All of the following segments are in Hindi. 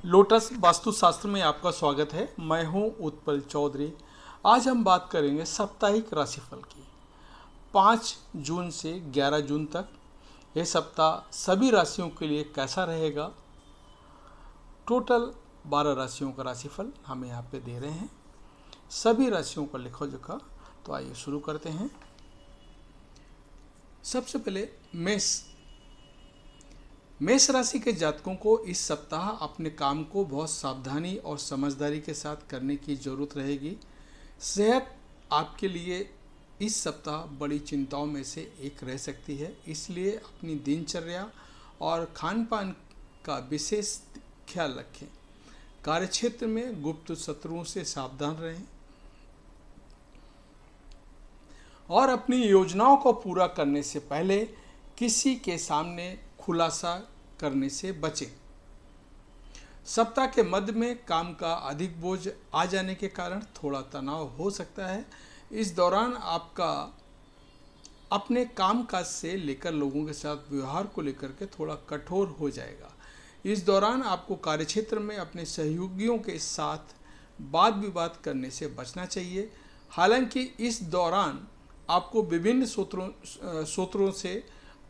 लोटस वास्तुशास्त्र में आपका स्वागत है। मैं हूं उत्पल चौधरी। आज हम बात करेंगे साप्ताहिक राशिफल की। 5 जून से 11 जून तक यह सप्ताह सभी राशियों के लिए कैसा रहेगा। टोटल 12 राशियों का राशिफल हम यहाँ पे दे रहे हैं। सभी राशियों का लेखा जोखा। तो आइए शुरू करते हैं। सबसे पहले मेष राशि के जातकों को इस सप्ताह अपने काम को बहुत सावधानी और समझदारी के साथ करने की जरूरत रहेगी। सेहत आपके लिए इस सप्ताह बड़ी चिंताओं में से एक रह सकती है, इसलिए अपनी दिनचर्या और खान पान का विशेष ख्याल रखें। कार्यक्षेत्र में गुप्त शत्रुओं से सावधान रहें और अपनी योजनाओं को पूरा करने से पहले किसी के सामने खुलासा करने से बचें। सप्ताह के मध्य में काम का अधिक बोझ आ जाने के कारण थोड़ा तनाव हो सकता है। इस दौरान आपका अपने काम काज से लेकर लोगों के साथ व्यवहार को लेकर के थोड़ा कठोर हो जाएगा। इस दौरान आपको कार्यक्षेत्र में अपने सहयोगियों के साथ वाद विवाद करने से बचना चाहिए। हालांकि इस दौरान आपको विभिन्न स्रोतों से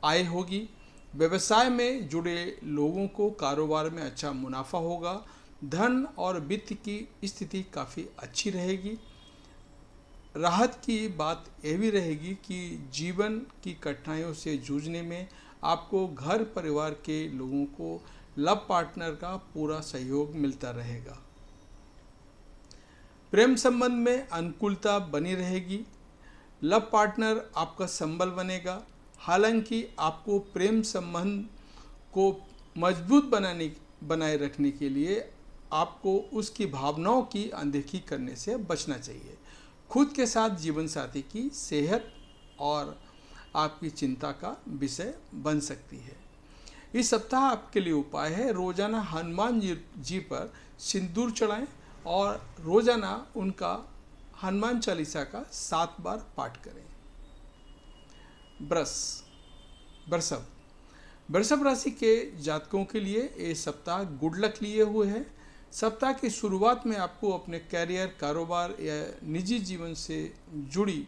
आय होगी। व्यवसाय में जुड़े लोगों को कारोबार में अच्छा मुनाफा होगा। धन और वित्त की स्थिति काफ़ी अच्छी रहेगी। राहत की बात यह भी रहेगी कि जीवन की कठिनाइयों से जूझने में आपको घर परिवार के लोगों को लव पार्टनर का पूरा सहयोग मिलता रहेगा। प्रेम संबंध में अनुकूलता बनी रहेगी। लव पार्टनर आपका संबल बनेगा। हालांकि आपको प्रेम संबंध को मजबूत बनाए रखने के लिए आपको उसकी भावनाओं की अनदेखी करने से बचना चाहिए। खुद के साथ जीवन साथी की सेहत और आपकी चिंता का विषय बन सकती है। इस सप्ताह आपके लिए उपाय है, रोजाना हनुमान जी पर सिंदूर चढ़ाएं और रोजाना उनका हनुमान चालीसा का 7 बार पाठ करें। वृषभ राशि के जातकों के लिए ये सप्ताह गुड लक लिए हुए है। सप्ताह की शुरुआत में आपको अपने कैरियर, कारोबार या निजी जीवन से जुड़ी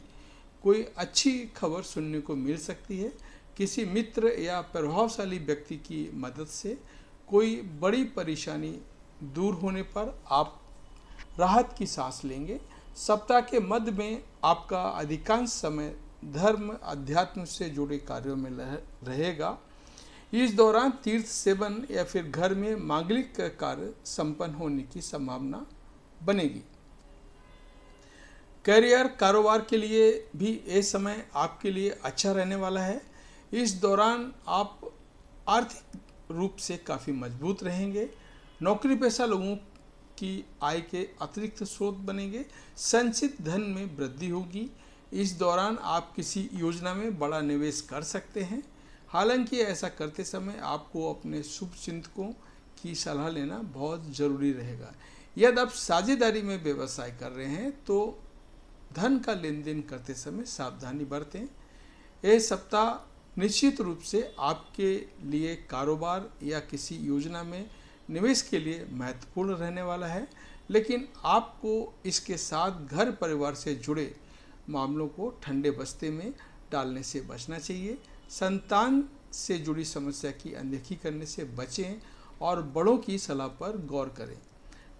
कोई अच्छी खबर सुनने को मिल सकती है। किसी मित्र या प्रभावशाली व्यक्ति की मदद से कोई बड़ी परेशानी दूर होने पर आप राहत की सांस लेंगे। सप्ताह के मध्य में आपका अधिकांश समय धर्म अध्यात्म से जुड़े कार्यों में रहेगा। इस दौरान तीर्थ सेवन या फिर घर में मांगलिक कार्य संपन्न होने की संभावना बनेगी। करियर, कारोबार के लिए भी ये समय आपके लिए अच्छा रहने वाला है। इस दौरान आप आर्थिक रूप से काफ़ी मजबूत रहेंगे। नौकरी पेशा लोगों की आय के अतिरिक्त स्रोत बनेंगे। संचित धन में वृद्धि होगी। इस दौरान आप किसी योजना में बड़ा निवेश कर सकते हैं। हालांकि ऐसा करते समय आपको अपने शुभचिंतकों की सलाह लेना बहुत ज़रूरी रहेगा। यदि आप साझेदारी में व्यवसाय कर रहे हैं तो धन का लेन देन करते समय सावधानी बरतें। यह सप्ताह निश्चित रूप से आपके लिए कारोबार या किसी योजना में निवेश के लिए महत्वपूर्ण रहने वाला है, लेकिन आपको इसके साथ घर परिवार से जुड़े मामलों को ठंडे बस्ते में डालने से बचना चाहिए। संतान से जुड़ी समस्या की अनदेखी करने से बचें और बड़ों की सलाह पर गौर करें।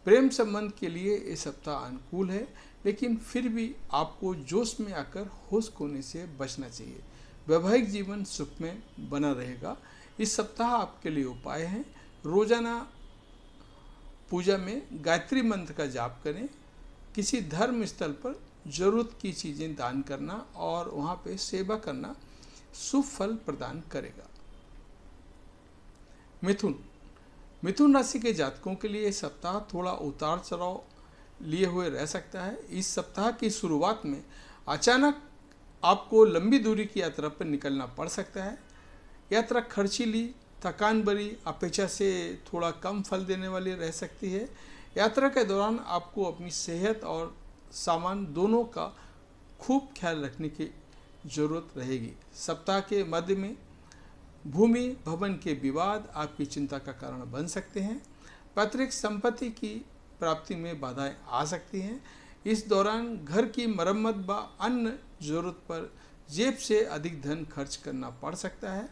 प्रेम संबंध के लिए ये सप्ताह अनुकूल है, लेकिन फिर भी आपको जोश में आकर होश खोने से बचना चाहिए। वैवाहिक जीवन सुख में बना रहेगा। इस सप्ताह आपके लिए उपाय है, रोजाना पूजा में गायत्री मंत्र का जाप करें। किसी धर्म स्थल पर जरूरत की चीज़ें दान करना और वहाँ पे सेवा करना शुभ फल प्रदान करेगा। मिथुन राशि के जातकों के लिए सप्ताह थोड़ा उतार चढ़ाव लिए हुए रह सकता है। इस सप्ताह की शुरुआत में अचानक आपको लंबी दूरी की यात्रा पर निकलना पड़ सकता है। यात्रा खर्चीली, थकान भरी, अपेक्षा से थोड़ा कम फल देने वाली रह सकती है। यात्रा के दौरान आपको अपनी सेहत और सामान दोनों का खूब ख्याल रखने की ज़रूरत रहेगी। सप्ताह के मध्य में भूमि भवन के विवाद आपकी चिंता का कारण बन सकते हैं। पैतृक संपत्ति की प्राप्ति में बाधाएं आ सकती हैं। इस दौरान घर की मरम्मत व अन्य जरूरत पर जेब से अधिक धन खर्च करना पड़ सकता है।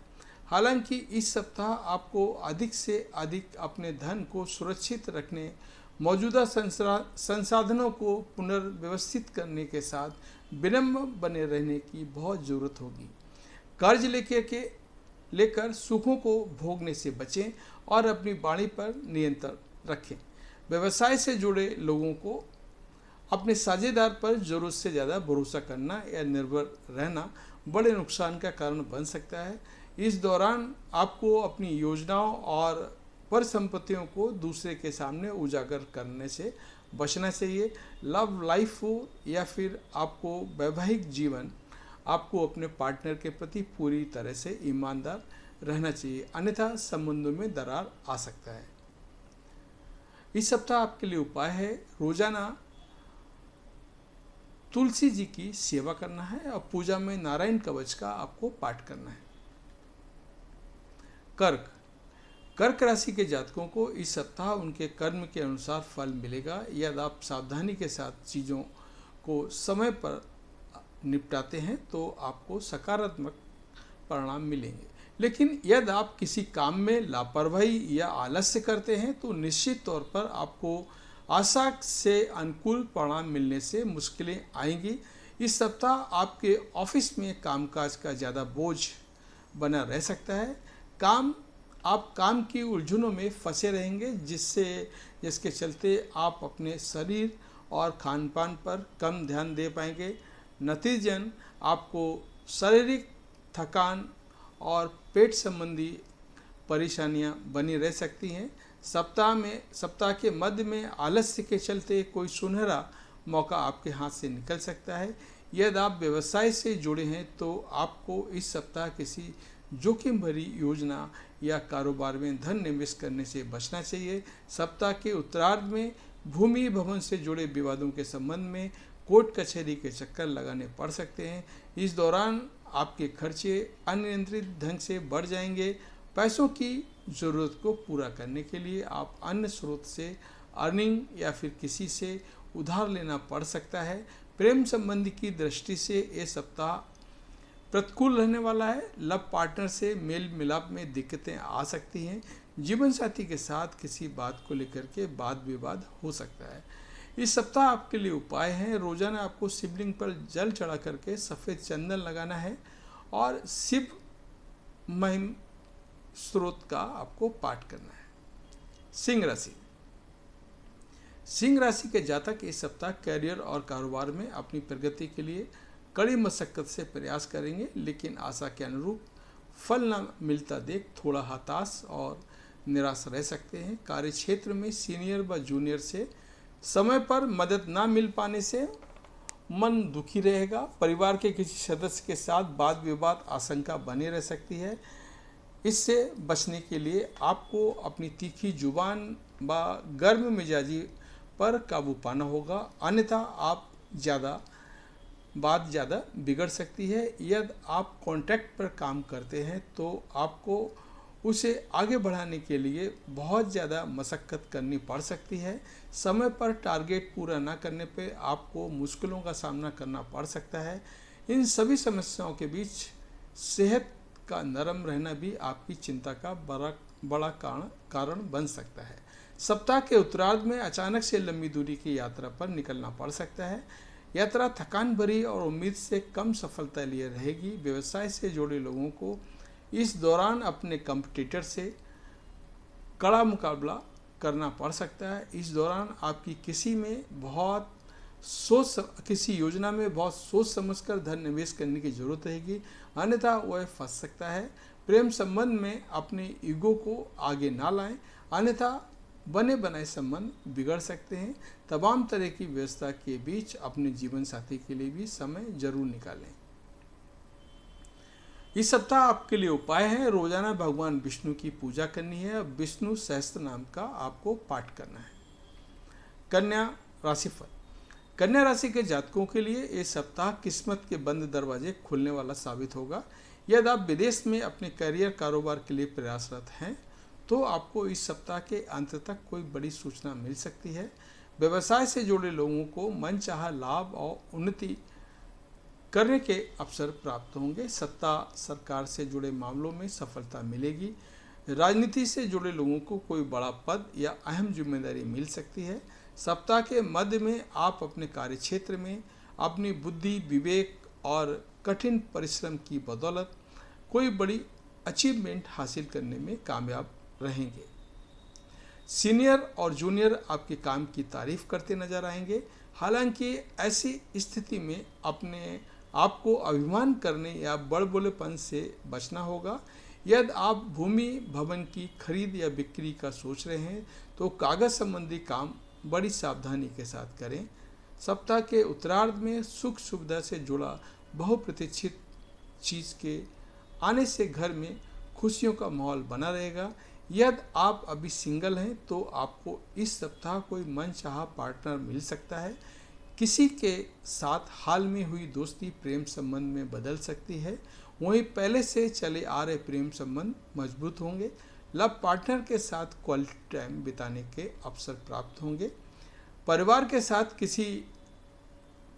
हालांकि इस सप्ताह आपको अधिक से अधिक अपने धन को सुरक्षित रखने, मौजूदा संसाधनों को पुनर्व्यवस्थित करने के साथ विनम्र बने रहने की बहुत ज़रूरत होगी। कर्ज लेकर सुखों को भोगने से बचें और अपनी वाणी पर नियंत्रण रखें। व्यवसाय से जुड़े लोगों को अपने साझेदार पर ज़रूरत से ज़्यादा भरोसा करना या निर्भर रहना बड़े नुकसान का कारण बन सकता है। इस दौरान आपको अपनी योजनाओं और परिसंपत्तियों को दूसरे के सामने उजागर करने से बचना चाहिए। लव लाइफ हो या फिर आपको वैवाहिक जीवन, आपको अपने पार्टनर के प्रति पूरी तरह से ईमानदार रहना चाहिए, अन्यथा संबंधों में दरार आ सकता है। इस सप्ताह आपके लिए उपाय है, रोजाना तुलसी जी की सेवा करना है और पूजा में नारायण कवच का आपको पाठ करना है। कर्क राशि के जातकों को इस सप्ताह उनके कर्म के अनुसार फल मिलेगा। यदि आप सावधानी के साथ चीज़ों को समय पर निपटाते हैं तो आपको सकारात्मक परिणाम मिलेंगे। लेकिन यदि आप किसी काम में लापरवाही या आलस्य करते हैं तो निश्चित तौर पर आपको आशा से अनुकूल परिणाम मिलने से मुश्किलें आएंगी। इस सप्ताह आपके ऑफिस में कामकाज का ज़्यादा बोझ बना रह सकता है। आप काम की उलझनों में फंसे रहेंगे, जिसके चलते आप अपने शरीर और खान पान पर कम ध्यान दे पाएंगे। नतीजतन आपको शारीरिक थकान और पेट संबंधी परेशानियां बनी रह सकती हैं। सप्ताह के मध्य में आलस्य के चलते कोई सुनहरा मौका आपके हाथ से निकल सकता है। यदि आप व्यवसाय से जुड़े हैं तो आपको इस सप्ताह किसी जोखिम भरी योजना या कारोबार में धन निवेश करने से बचना चाहिए। सप्ताह के उत्तरार्ध में भूमि भवन से जुड़े विवादों के संबंध में कोर्ट कचहरी के चक्कर लगाने पड़ सकते हैं। इस दौरान आपके खर्चे अनियंत्रित ढंग से बढ़ जाएंगे। पैसों की ज़रूरत को पूरा करने के लिए आप अन्य स्रोत से अर्निंग या फिर किसी से उधार लेना पड़ सकता है। प्रेम संबंधी की दृष्टि से ये सप्ताह प्रतिकूल रहने वाला है। लव पार्टनर से मेल मिलाप में दिक्कतें आ सकती हैं। जीवन साथी के साथ किसी बात को लेकर के वाद विवाद हो सकता है। इस सप्ताह आपके लिए उपाय हैं, रोजाना आपको शिवलिंग पर जल चढ़ा करके सफ़ेद चंदन लगाना है और शिव महिम स्रोत का आपको पाठ करना है। सिंह राशि के जातक इस सप्ताह कैरियर और कारोबार में अपनी प्रगति के लिए कड़ी मशक्कत से प्रयास करेंगे, लेकिन आशा के अनुरूप फल न मिलता देख थोड़ा हताश और निराश रह सकते हैं। कार्य क्षेत्र में सीनियर व जूनियर से समय पर मदद न मिल पाने से मन दुखी रहेगा। परिवार के किसी सदस्य के साथ वाद विवाद आशंका बनी रह सकती है। इससे बचने के लिए आपको अपनी तीखी जुबान व गर्म मिजाजी पर काबू पाना होगा, अन्यथा बात ज़्यादा बिगड़ सकती है। यदि आप कॉन्ट्रैक्ट पर काम करते हैं तो आपको उसे आगे बढ़ाने के लिए बहुत ज़्यादा मशक्क़त करनी पड़ सकती है। समय पर टारगेट पूरा न करने पर आपको मुश्किलों का सामना करना पड़ सकता है। इन सभी समस्याओं के बीच सेहत का नरम रहना भी आपकी चिंता का बड़ा कारण बन सकता है। सप्ताह के उत्तरार्ध में अचानक से लंबी दूरी की यात्रा पर निकलना पड़ सकता है। यात्रा थकान भरी और उम्मीद से कम सफलता लिए रहेगी। व्यवसाय से जुड़े लोगों को इस दौरान अपने कंपटीटर से कड़ा मुकाबला करना पड़ सकता है। इस दौरान आपकी किसी योजना में बहुत सोच समझकर धन निवेश करने की जरूरत रहेगी, अन्यथा वह फंस सकता है। प्रेम संबंध में अपने ईगो को आगे ना लाएं, अन्यथा बने बनाए संबंध बिगड़ सकते हैं। तमाम तरह की व्यवस्था के बीच अपने जीवन साथी के लिए भी समय जरूर निकालें। इस सप्ताह आपके लिए उपाय है, रोजाना भगवान विष्णु की पूजा करनी है, विष्णु सहस्त्र नाम का आपको पाठ करना है। कन्या राशिफल। कन्या राशि के जातकों के लिए ये सप्ताह किस्मत के बंद दरवाजे खुलने वाला साबित होगा। यदि आप विदेश में अपने करियर कारोबार के लिए प्रयासरत हैं तो आपको इस सप्ताह के अंत तक कोई बड़ी सूचना मिल सकती है। व्यवसाय से जुड़े लोगों को मनचाहा लाभ और उन्नति करने के अवसर प्राप्त होंगे। सत्ता सरकार से जुड़े मामलों में सफलता मिलेगी। राजनीति से जुड़े लोगों को कोई बड़ा पद या अहम जिम्मेदारी मिल सकती है। सप्ताह के मध्य में आप अपने कार्यक्षेत्र में अपनी बुद्धि, विवेक और कठिन परिश्रम की बदौलत कोई बड़ी अचीवमेंट हासिल करने में कामयाब रहेंगे। सीनियर और जूनियर आपके काम की तारीफ करते नजर आएंगे। हालांकि ऐसी स्थिति में अपने आपको अभिमान करने या बड़बोलेपन से बचना होगा। यदि आप भूमि भवन की खरीद या बिक्री का सोच रहे हैं तो कागज संबंधी काम बड़ी सावधानी के साथ करें। सप्ताह के उत्तरार्ध में सुख सुविधा से जुड़ा बहुप्रतीक्षित चीज़ के आने से घर में खुशियों का माहौल बना रहेगा। यदि आप अभी सिंगल हैं तो आपको इस सप्ताह कोई मनचाहा पार्टनर मिल सकता है। किसी के साथ हाल में हुई दोस्ती प्रेम संबंध में बदल सकती है। वहीं पहले से चले आ रहे प्रेम संबंध मजबूत होंगे। लव पार्टनर के साथ क्वालिटी टाइम बिताने के अवसर प्राप्त होंगे। परिवार के साथ किसी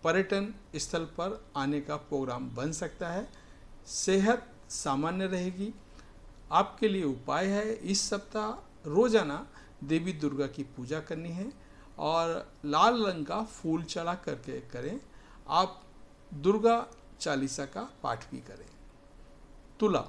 पर्यटन स्थल पर आने का प्रोग्राम बन सकता है। सेहत सामान्य रहेगी। आपके लिए उपाय है, इस सप्ताह रोजाना देवी दुर्गा की पूजा करनी है और लाल रंग का फूल चढ़ा करके करें। आप दुर्गा चालीसा का पाठ भी करें। तुला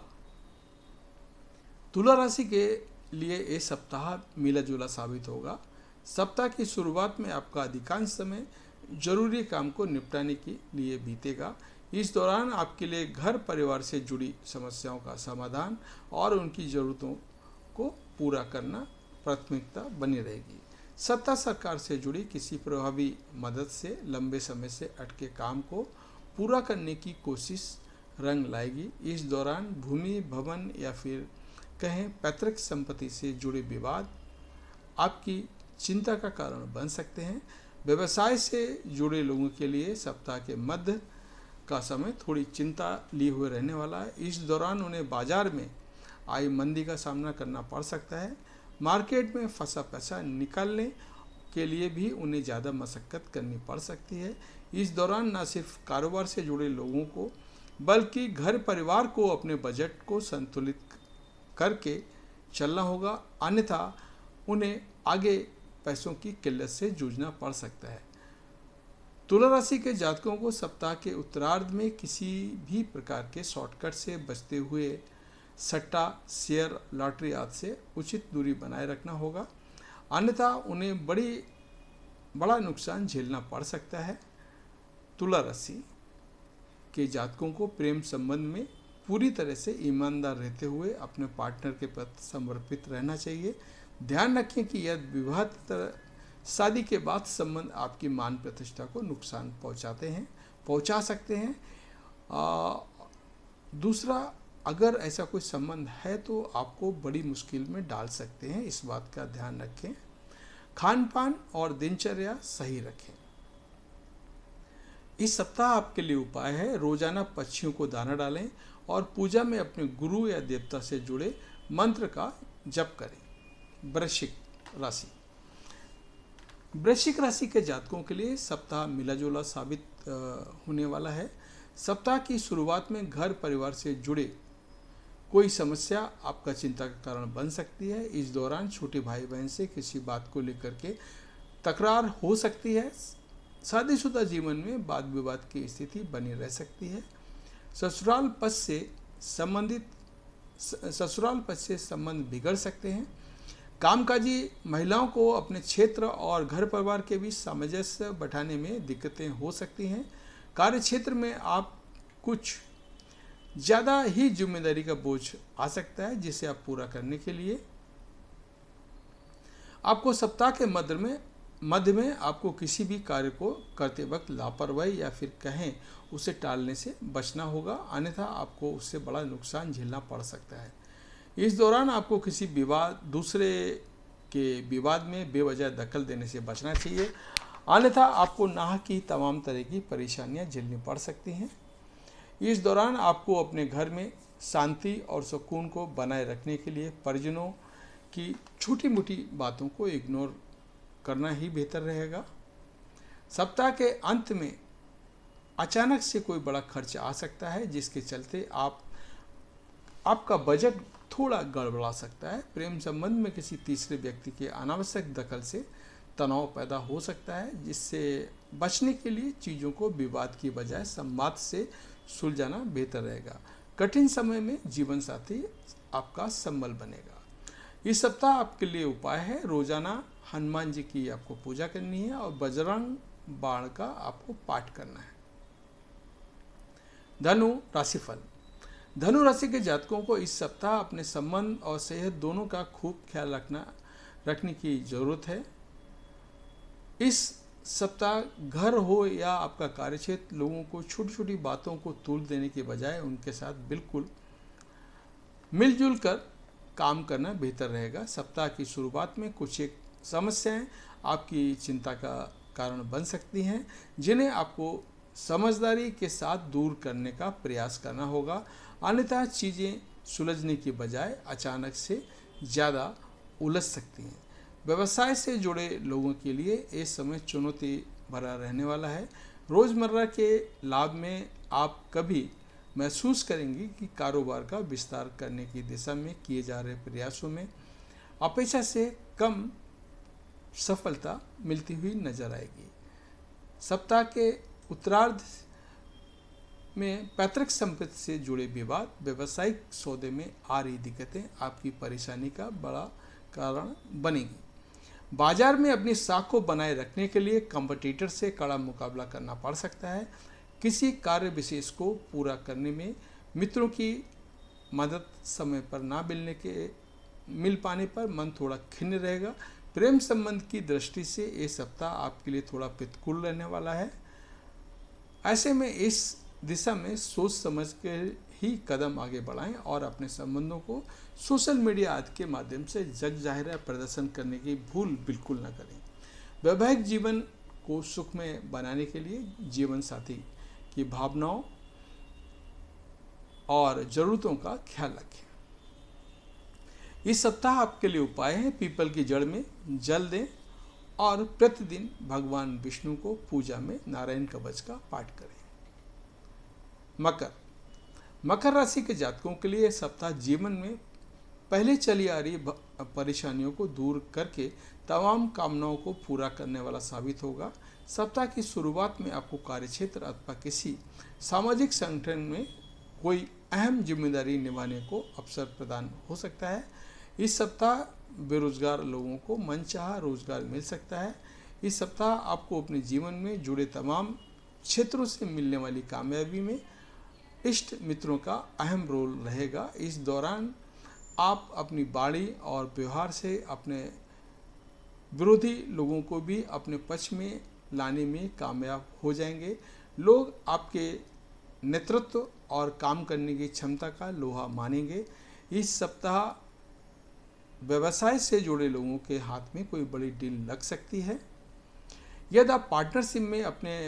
राशि के लिए ये सप्ताह मिला जुला साबित होगा। सप्ताह की शुरुआत में आपका अधिकांश समय जरूरी काम को निपटाने के लिए बीतेगा। इस दौरान आपके लिए घर परिवार से जुड़ी समस्याओं का समाधान और उनकी ज़रूरतों को पूरा करना प्राथमिकता बनी रहेगी। सत्ता सरकार से जुड़ी किसी प्रभावी मदद से लंबे समय से अटके काम को पूरा करने की कोशिश रंग लाएगी। इस दौरान भूमि भवन या फिर कहें पैतृक संपत्ति से जुड़े विवाद आपकी चिंता का कारण बन सकते हैं। व्यवसाय से जुड़े लोगों के लिए सप्ताह के मध्य का समय थोड़ी चिंता लिए हुए रहने वाला है। इस दौरान उन्हें बाजार में आई मंदी का सामना करना पड़ सकता है। मार्केट में फंसा पैसा निकालने के लिए भी उन्हें ज़्यादा मशक्क़त करनी पड़ सकती है। इस दौरान न सिर्फ कारोबार से जुड़े लोगों को बल्कि घर परिवार को अपने बजट को संतुलित करके चलना होगा, अन्यथा उन्हें आगे पैसों की किल्लत से जूझना पड़ सकता है। तुला राशि के जातकों को सप्ताह के उत्तरार्ध में किसी भी प्रकार के शॉर्टकट से बचते हुए सट्टा, शेयर, लॉटरी आदि से उचित दूरी बनाए रखना होगा, अन्यथा उन्हें बड़ा नुकसान झेलना पड़ सकता है। तुला राशि के जातकों को प्रेम संबंध में पूरी तरह से ईमानदार रहते हुए अपने पार्टनर के प्रति समर्पित रहना चाहिए। ध्यान रखें कि यदि विवाह शादी के बाद संबंध आपकी मान प्रतिष्ठा को नुकसान पहुंचा सकते हैं। दूसरा, अगर ऐसा कोई संबंध है तो आपको बड़ी मुश्किल में डाल सकते हैं, इस बात का ध्यान रखें। खान पान और दिनचर्या सही रखें। इस सप्ताह आपके लिए उपाय है, रोजाना पक्षियों को दाना डालें और पूजा में अपने गुरु या देवता से जुड़े मंत्र का जप करें। वृश्चिक राशि के जातकों के लिए सप्ताह मिलाजुला साबित होने वाला है। सप्ताह की शुरुआत में घर परिवार से जुड़े कोई समस्या आपका चिंता का कारण बन सकती है। इस दौरान छोटे भाई बहन से किसी बात को लेकर के तकरार हो सकती है। शादीशुदा जीवन में वाद विवाद की स्थिति बनी रह सकती है। ससुराल पक्ष से संबंध बिगड़ सकते हैं। कामकाजी महिलाओं को अपने क्षेत्र और घर परिवार के बीच सामंजस्य बैठाने में दिक्कतें हो सकती हैं। कार्य क्षेत्र में आप कुछ ज़्यादा ही जिम्मेदारी का बोझ आ सकता है, जिसे आप पूरा करने के लिए आपको सप्ताह के मध्य में आपको किसी भी कार्य को करते वक्त लापरवाही या फिर कहें उसे टालने से बचना होगा, अन्यथा आपको उससे बड़ा नुकसान झेलना पड़ सकता है। इस दौरान आपको किसी दूसरे के विवाद में बेवजह दखल देने से बचना चाहिए, अन्यथा आपको नाह की तमाम तरह की परेशानियां झेलनी पड़ सकती हैं। इस दौरान आपको अपने घर में शांति और सुकून को बनाए रखने के लिए परिजनों कि छोटी मोटी बातों को इग्नोर करना ही बेहतर रहेगा। सप्ताह के अंत में अचानक से कोई बड़ा खर्च आ सकता है, जिसके चलते आपका बजट थोड़ा गड़बड़ा सकता है। प्रेम संबंध में किसी तीसरे व्यक्ति के अनावश्यक दखल से तनाव पैदा हो सकता है, जिससे बचने के लिए चीज़ों को विवाद की बजाय संवाद से सुलझाना बेहतर रहेगा। कठिन समय में जीवन साथी आपका संबल बनेगा। इस सप्ताह आपके लिए उपाय है, रोजाना हनुमान जी की आपको पूजा करनी है और बजरंग बाण का आपको पाठ करना है। धनु राशिफल। धनु राशि के जातकों को इस सप्ताह अपने संबंध और सेहत दोनों का खूब ख्याल रखने की जरूरत है। इस सप्ताह घर हो या आपका कार्यक्षेत्र, लोगों को छोटी छोटी बातों को तूल देने के बजाय उनके साथ बिल्कुल मिलजुल कर काम करना बेहतर रहेगा। सप्ताह की शुरुआत में कुछ एक समस्याएं आपकी चिंता का कारण बन सकती हैं, जिन्हें आपको समझदारी के साथ दूर करने का प्रयास करना होगा, अन्यथा चीज़ें सुलझने की बजाय अचानक से ज़्यादा उलझ सकती हैं। व्यवसाय से जुड़े लोगों के लिए ये समय चुनौती भरा रहने वाला है। रोज़मर्रा के लाभ में आप कभी महसूस करेंगे कि कारोबार का विस्तार करने की दिशा में किए जा रहे प्रयासों में अपेक्षा से कम सफलता मिलती हुई नजर आएगी। सप्ताह के उत्तरार्ध में पैतृक संपत्ति से जुड़े विवाद, व्यवसायिक सौदे में आ रही दिक्कतें आपकी परेशानी का बड़ा कारण बनेगी। बाजार में अपनी साख को बनाए रखने के लिए कॉम्पिटिटर से कड़ा मुकाबला करना पड़ सकता है। किसी कार्य विशेष को पूरा करने में मित्रों की मदद समय पर ना मिल पाने पर मन थोड़ा खिन्न रहेगा। प्रेम संबंध की दृष्टि से ये सप्ताह आपके लिए थोड़ा प्रतिकूल रहने वाला है। ऐसे में इस दिशा में सोच समझ के ही कदम आगे बढ़ाएं और अपने संबंधों को सोशल मीडिया आदि के माध्यम से जग जाहिर प्रदर्शन करने की भूल बिल्कुल न करें। वैवाहिक जीवन को सुखमय बनाने के लिए जीवन साथी की भावनाओं और ज़रूरतों का ख्याल रखें। इस सप्ताह आपके लिए उपाय है, पीपल की जड़ में जल दें और प्रतिदिन भगवान विष्णु को पूजा में नारायण कवच का पाठ करें। मकर राशि के जातकों के लिए सप्ताह जीवन में पहले चली आ रही परेशानियों को दूर करके तमाम कामनाओं को पूरा करने वाला साबित होगा। सप्ताह की शुरुआत में आपको कार्यक्षेत्र अथवा किसी सामाजिक संगठन में कोई अहम जिम्मेदारी निभाने को अवसर प्रदान हो सकता है। इस सप्ताह बेरोजगार लोगों को मनचाहा रोजगार मिल सकता है। इस सप्ताह आपको अपने जीवन में जुड़े तमाम क्षेत्रों से मिलने वाली कामयाबी में इष्ट मित्रों का अहम रोल रहेगा। इस दौरान आप अपनी वाणी और व्यवहार से अपने विरोधी लोगों को भी अपने पक्ष में लाने में कामयाब हो जाएंगे। लोग आपके नेतृत्व और काम करने की क्षमता का लोहा मानेंगे। इस सप्ताह व्यवसाय से जुड़े लोगों के हाथ में कोई बड़ी डील लग सकती है। यदि आप पार्टनरशिप में अपने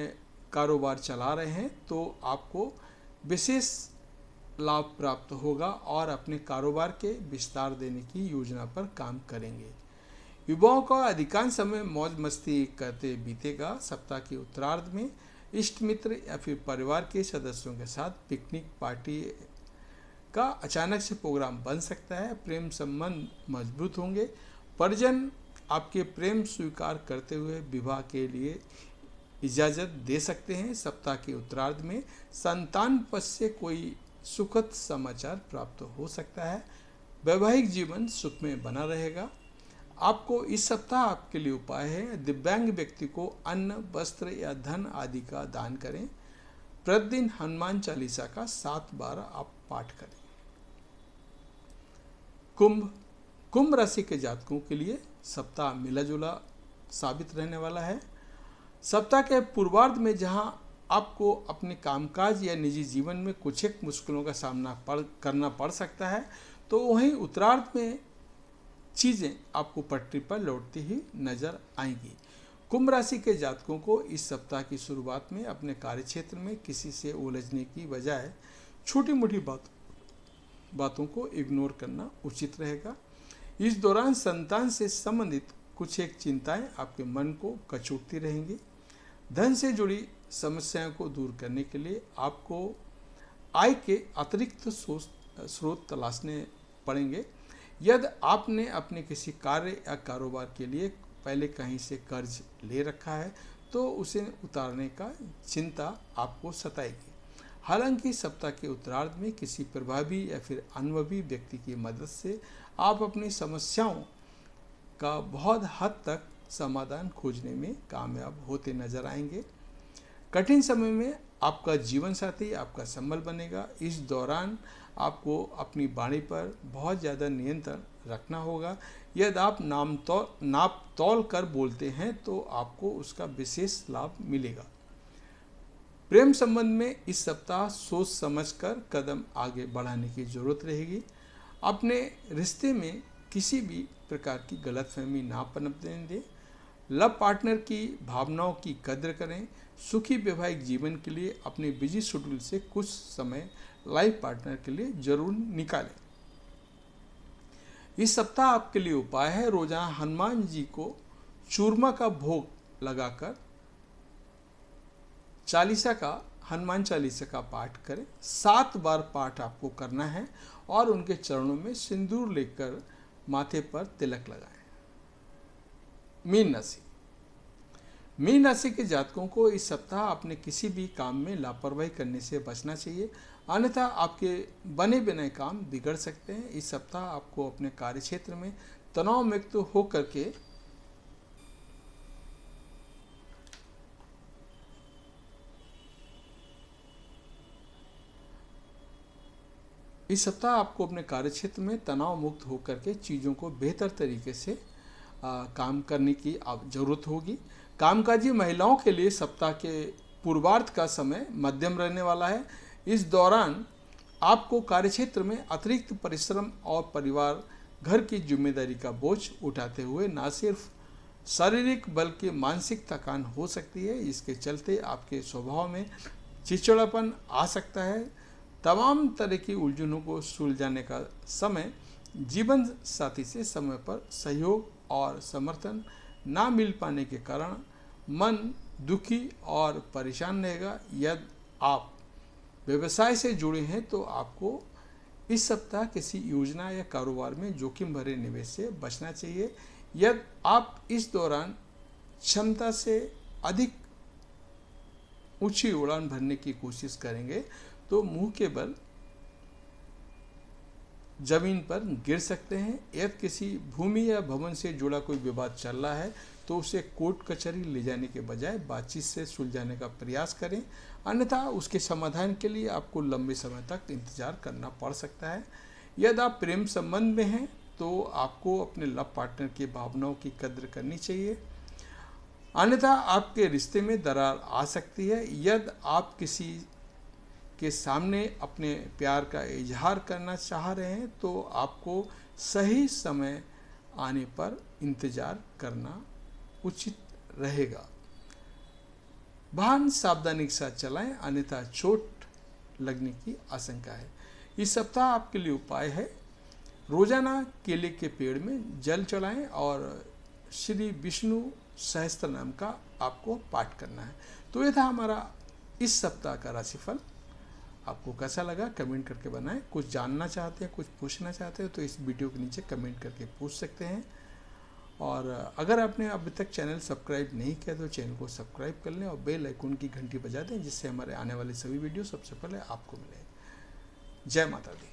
कारोबार चला रहे हैं तो आपको विशेष लाभ प्राप्त होगा और अपने कारोबार के विस्तार देने की योजना पर काम करेंगे। युवाओं का अधिकांश समय मौज मस्ती करते बीतेगा। सप्ताह के उत्तरार्ध में इष्ट मित्र या फिर परिवार के सदस्यों के साथ पिकनिक पार्टी का अचानक से प्रोग्राम बन सकता है। प्रेम संबंध मजबूत होंगे। परिजन आपके प्रेम स्वीकार करते हुए विवाह के लिए इजाज़त दे सकते हैं। सप्ताह के उत्तरार्ध में संतान पक्ष से कोई सुखद समाचार प्राप्त हो सकता है। वैवाहिक जीवन सुखमय बना रहेगा। आपको इस सप्ताह आपके लिए उपाय है, दिव्यांग व्यक्ति को अन्न, वस्त्र या धन आदि का दान करें। प्रतिदिन हनुमान चालीसा का 7 बार आप पाठ करें। कुंभ राशि के जातकों के लिए सप्ताह मिला जुला साबित रहने वाला है। सप्ताह के पूर्वार्ध में जहां आपको अपने कामकाज या निजी जीवन में कुछ एक मुश्किलों का सामना करना पड़ सकता है, तो वहीं उत्तरार्ध में चीज़ें आपको पटरी पर लौटती ही नजर आएंगी। कुंभ राशि के जातकों को इस सप्ताह की शुरुआत में अपने कार्यक्षेत्र में किसी से उलझने की बजाय छोटी मोटी बातों को इग्नोर करना उचित रहेगा। इस दौरान संतान से संबंधित कुछ एक चिंताएं आपके मन को कचोटती रहेंगी। धन से जुड़ी समस्याओं को दूर करने के लिए आपको आय के अतिरिक्त स्रोत तलाशने पड़ेंगे। यदि आपने अपने किसी कार्य या कारोबार के लिए पहले कहीं से कर्ज ले रखा है तो उसे उतारने का चिंता आपको सताएगी। हालांकि सप्ताह के उत्तरार्ध में किसी प्रभावी या फिर अनुभवी व्यक्ति की मदद से आप अपनी समस्याओं का बहुत हद तक समाधान खोजने में कामयाब होते नजर आएंगे। कठिन समय में आपका जीवन साथी आपका संबल बनेगा। इस दौरान आपको अपनी वाणी पर बहुत ज़्यादा नियंत्रण रखना होगा। यदि आप नाप तौल कर बोलते हैं तो आपको उसका विशेष लाभ मिलेगा। प्रेम संबंध में इस सप्ताह सोच समझकर कदम आगे बढ़ाने की जरूरत रहेगी। अपने रिश्ते में किसी भी प्रकार की गलतफहमी ना पनपने दें। लव पार्टनर की भावनाओं की कद्र करें। सुखी वैवाहिक जीवन के लिए अपने बिजी शेड्यूल से कुछ समय लाइफ पार्टनर के लिए जरूर निकालें। इस सप्ताह आपके लिए उपाय है, रोजाना हनुमान जी को चूरमा का भोग लगाकर हनुमान चालीसा का पाठ करें। 7 बार पाठ आपको करना है और उनके चरणों में सिंदूर लेकर माथे पर तिलक लगाएं। मीन राशि के जातकों को इस सप्ताह अपने किसी भी काम में लापरवाही करने से बचना चाहिए, अन्यथा आपके बने बनाए काम बिगड़ सकते हैं। इस सप्ताह आपको अपने कार्य क्षेत्र में तनाव मुक्त होकर के तनाव मुक्त होकर के चीज़ों को बेहतर तरीके से काम करने की ज़रूरत होगी। कामकाजी महिलाओं के लिए सप्ताह के पूर्वार्ध का समय मध्यम रहने वाला है। इस दौरान आपको कार्यक्षेत्र में अतिरिक्त परिश्रम और परिवार घर की जिम्मेदारी का बोझ उठाते हुए न सिर्फ शारीरिक बल्कि मानसिक थकान हो सकती है। इसके चलते आपके स्वभाव में चिड़चिड़ापन आ सकता है। तमाम तरह की उलझनों को सुलझाने का समय जीवन साथी से समय पर सहयोग और समर्थन ना मिल पाने के कारण मन दुखी और परेशान रहेगा। यदि आप व्यवसाय से जुड़े हैं तो आपको इस सप्ताह किसी योजना या कारोबार में जोखिम भरे निवेश से बचना चाहिए। यदि आप इस दौरान क्षमता से अधिक ऊंची उड़ान भरने की कोशिश करेंगे तो मुंह के बल जमीन पर गिर सकते हैं। यदि किसी भूमि या भवन से जुड़ा कोई विवाद चल रहा है तो उसे कोर्ट कचहरी ले जाने के बजाय बातचीत से सुलझाने का प्रयास करें, अन्यथा उसके समाधान के लिए आपको लंबे समय तक इंतजार करना पड़ सकता है। यदि आप प्रेम संबंध में हैं तो आपको अपने लव पार्टनर की भावनाओं की कद्र करनी चाहिए, अन्यथा आपके रिश्ते में दरार आ सकती है। यदि आप किसी के सामने अपने प्यार का इजहार करना चाह रहे हैं तो आपको सही समय आने पर इंतजार करना उचित रहेगा। वाहन सावधानी के साथ चलाएं, अन्यथा चोट लगने की आशंका है। इस सप्ताह आपके लिए उपाय है, रोजाना केले के पेड़ में जल चढ़ाएं और श्री विष्णु सहस्त्र नाम का आपको पाठ करना है। तो यह था हमारा इस सप्ताह का राशिफल। आपको कैसा लगा कमेंट करके बनाएं। कुछ जानना चाहते हैं, कुछ पूछना चाहते हैं तो इस वीडियो के नीचे कमेंट करके पूछ सकते हैं। और अगर आपने अभी तक चैनल सब्सक्राइब नहीं किया तो चैनल को सब्सक्राइब कर लें और बेल आइकन की घंटी बजा दें, जिससे हमारे आने वाले सभी वीडियो सबसे पहले आपको मिले। जय माता दी।